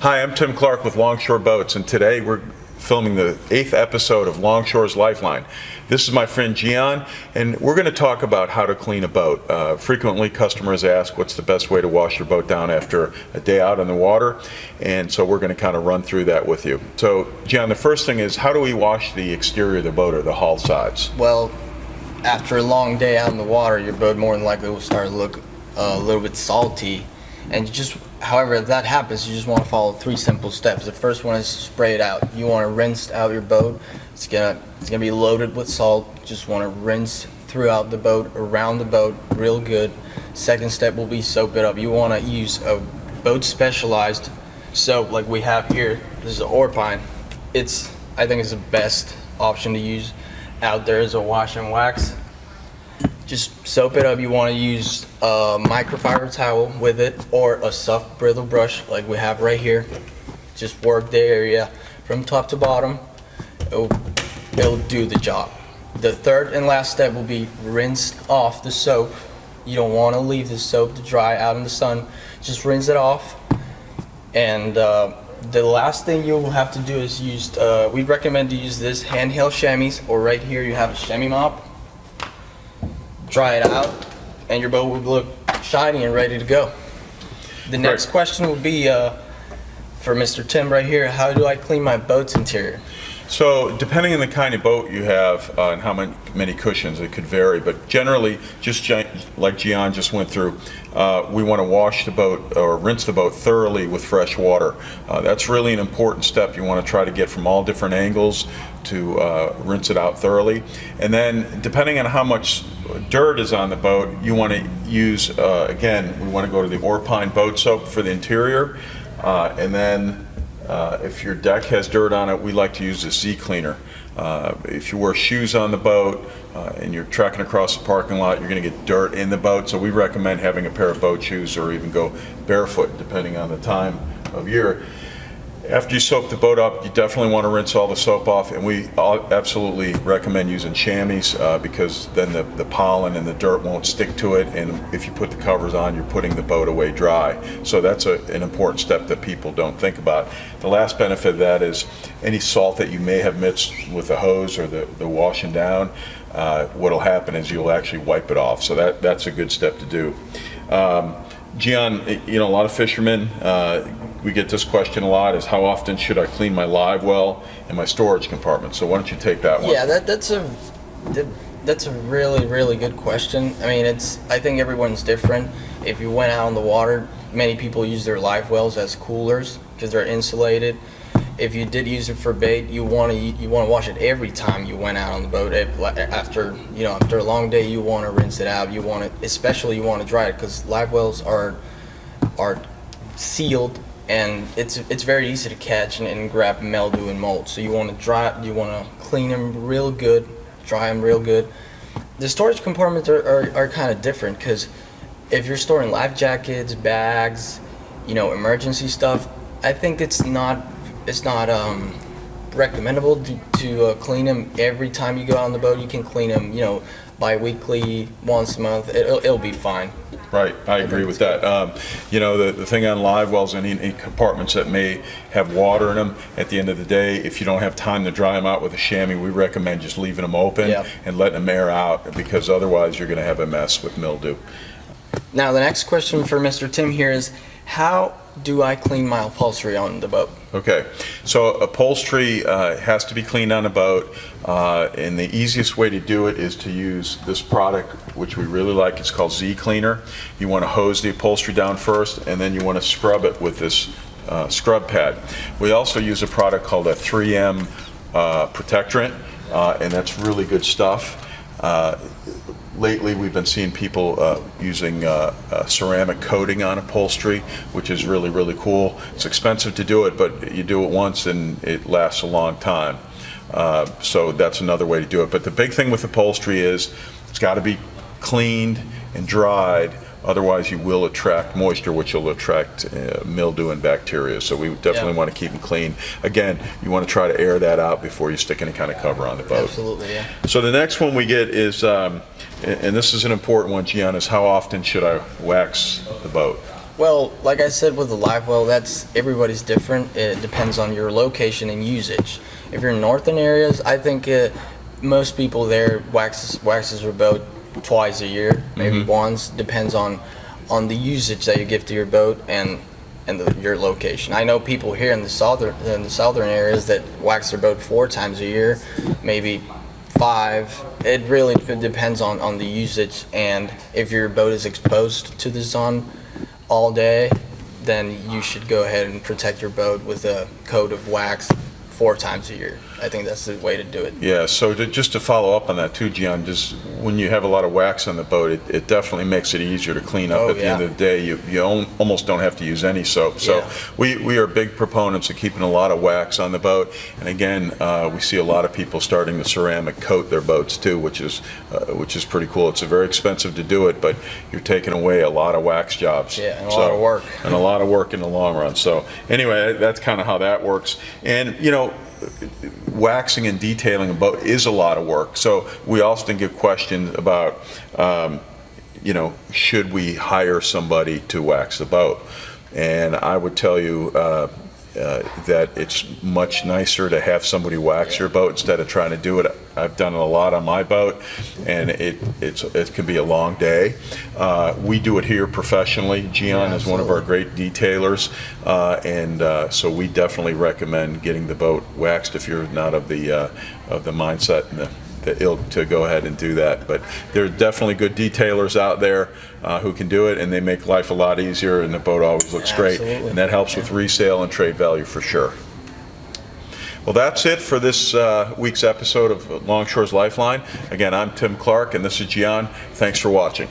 Hi, I'm Tim Clark with Longshore Boats, and today we're filming the 8th episode of Longshore's Lifeline. This is my friend Gian, and we're going to talk about how to clean a boat. Frequently, customers ask what's the best way to wash your boat down after a day out on the water, and so we're going to kind of run through that with you. So, Gian, the first thing is, how do we wash the exterior of the boat or the hull sides? Well, after a long day out in the water, your boat more than likely will start to look a little bit salty, and however, if that happens, you just want to follow 3 simple steps. The first one is spray it out. You want to rinse out your boat. It's gonna be loaded with salt. Just want to rinse throughout the boat, around the boat, real good. Second step will be soap it up. You want to use a boat specialized soap like we have here. This is Orpine. I think it's the best option to use out there as a wash and wax. Just soap it up. You want to use a microfiber towel with it or a soft bristle brush like we have right here. Just work the area from top to bottom. It'll do the job. The third and last step will be rinse off the soap. You don't want to leave the soap to dry out in the sun. Just rinse it off. And the last thing you'll have to do is we recommend to use this handheld chamois, or right here you have a chamois mop. Dry it out, and your boat will look shiny and ready to go. The next question will be for Mr. Tim right here. How do I clean my boat's interior? So, depending on the kind of boat you have and how many cushions, it could vary. But generally, just like Gian just went through, we want to wash the boat or rinse the boat thoroughly with fresh water. That's really an important step. You want to try to get from all different angles to rinse it out thoroughly. And then, depending on how much dirt is on the boat, you want to use, again, we want to go to the Orpine boat soap for the interior. And then if your deck has dirt on it, we like to use the Z cleaner. If you wear shoes on the boat and you're trekking across the parking lot, you're going to get dirt in the boat. So we recommend having a pair of boat shoes or even go barefoot depending on the time of year. After you soap the boat up, you definitely want to rinse all the soap off, and we absolutely recommend using chamois because then the pollen and the dirt won't stick to it, and if you put the covers on, you're putting the boat away dry. So that's an important step that people don't think about. The last benefit of that is any salt that you may have mixed with the hose or the washing down, what'll happen is you'll actually wipe it off. So that's a good step to do. Gian, a lot of fishermen, we get this question a lot, is how often should I clean my live well and my storage compartment? So why don't you take that one? Yeah, that's a really, really good question. I mean, I think everyone's different. If you went out on the water, many people use their live wells as coolers because they're insulated. If you did use it for bait, you want to wash it every time you went out on the boat. After a long day, you want to rinse it out. You want to dry it because live wells are sealed, and it's very easy to catch and grab mildew and mold. So you want to clean them real good, dry them real good. The storage compartments are kind of different because if you're storing life jackets, bags, emergency stuff, I think it's not recommendable to clean them every time you go out on the boat. You can clean them, bi-weekly, once a month. It'll be fine. Right, I agree with that. The thing on live wells, any compartments that may have water in them, at the end of the day, if you don't have time to dry them out with a chamois, we recommend just leaving them open and letting them air out, because otherwise you're going to have a mess with mildew. Now the next question for Mr. Tim here is, how do I clean my upholstery on the boat? Okay, so upholstery has to be cleaned on a boat, and the easiest way to do it is to use this product, which we really like. It's called Z Cleaner. You want to hose the upholstery down first, and then you want to scrub it with this scrub pad. We also use a product called a 3M protectorant, and that's really good stuff. Lately, we've been seeing people using ceramic coating on upholstery, which is really, really cool. It's expensive to do it, but you do it once and it lasts a long time. So that's another way to do it. But the big thing with upholstery is it's got to be cleaned and dried. Otherwise, you will attract moisture, which will attract mildew and bacteria. So we definitely want to keep them clean. Again, you want to try to air that out before you stick any kind of cover on the boat. Absolutely, yeah. So the next one we get is, and this is an important one, Gian, is how often should I wax the boat? Well, like I said with the live well, that's everybody's different. It depends on your location and usage. If you're in northern areas, I think most people there waxes their boat twice a year, maybe once. Depends on the usage that you give to your boat and your location. I know people here in the southern areas that wax their boat 4 times a year, maybe 5. It really depends on the usage, and if your boat is exposed to the sun all day, then you should go ahead and protect your boat with a coat of wax 4 times a year. I think that's the way to do it. Yeah, so just to follow up on that too, Gian, just when you have a lot of wax on the boat, it definitely makes it easier to clean up. At the end of the day, you almost don't have to use any soap. So we are big proponents of keeping a lot of wax on the boat. And again, we see a lot of people starting to ceramic coat their boats too, which is pretty cool. It's very expensive to do it, but you're taking away a lot of wax jobs. Yeah, and a lot of work. And a lot of work in the long run. So anyway, that's kind of how that works. And waxing and detailing a boat is a lot of work. So we often get questioned about, should we hire somebody to wax the boat? And I would tell you that it's much nicer to have somebody wax your boat instead of trying to do it. I've done it a lot on my boat, and it can be a long day. We do it here professionally. Gian is one of our great detailers, and so we definitely recommend getting the boat waxed if you're not of the mindset and the ilk to go ahead and do that. But there are definitely good detailers out there who can do it, and they make life a lot easier, and the boat always looks great. And that helps with resale and trade value for sure. Well, that's it for this week's episode of Longshore's Lifeline. Again, I'm Tim Clark, and this is Gian. Thanks for watching.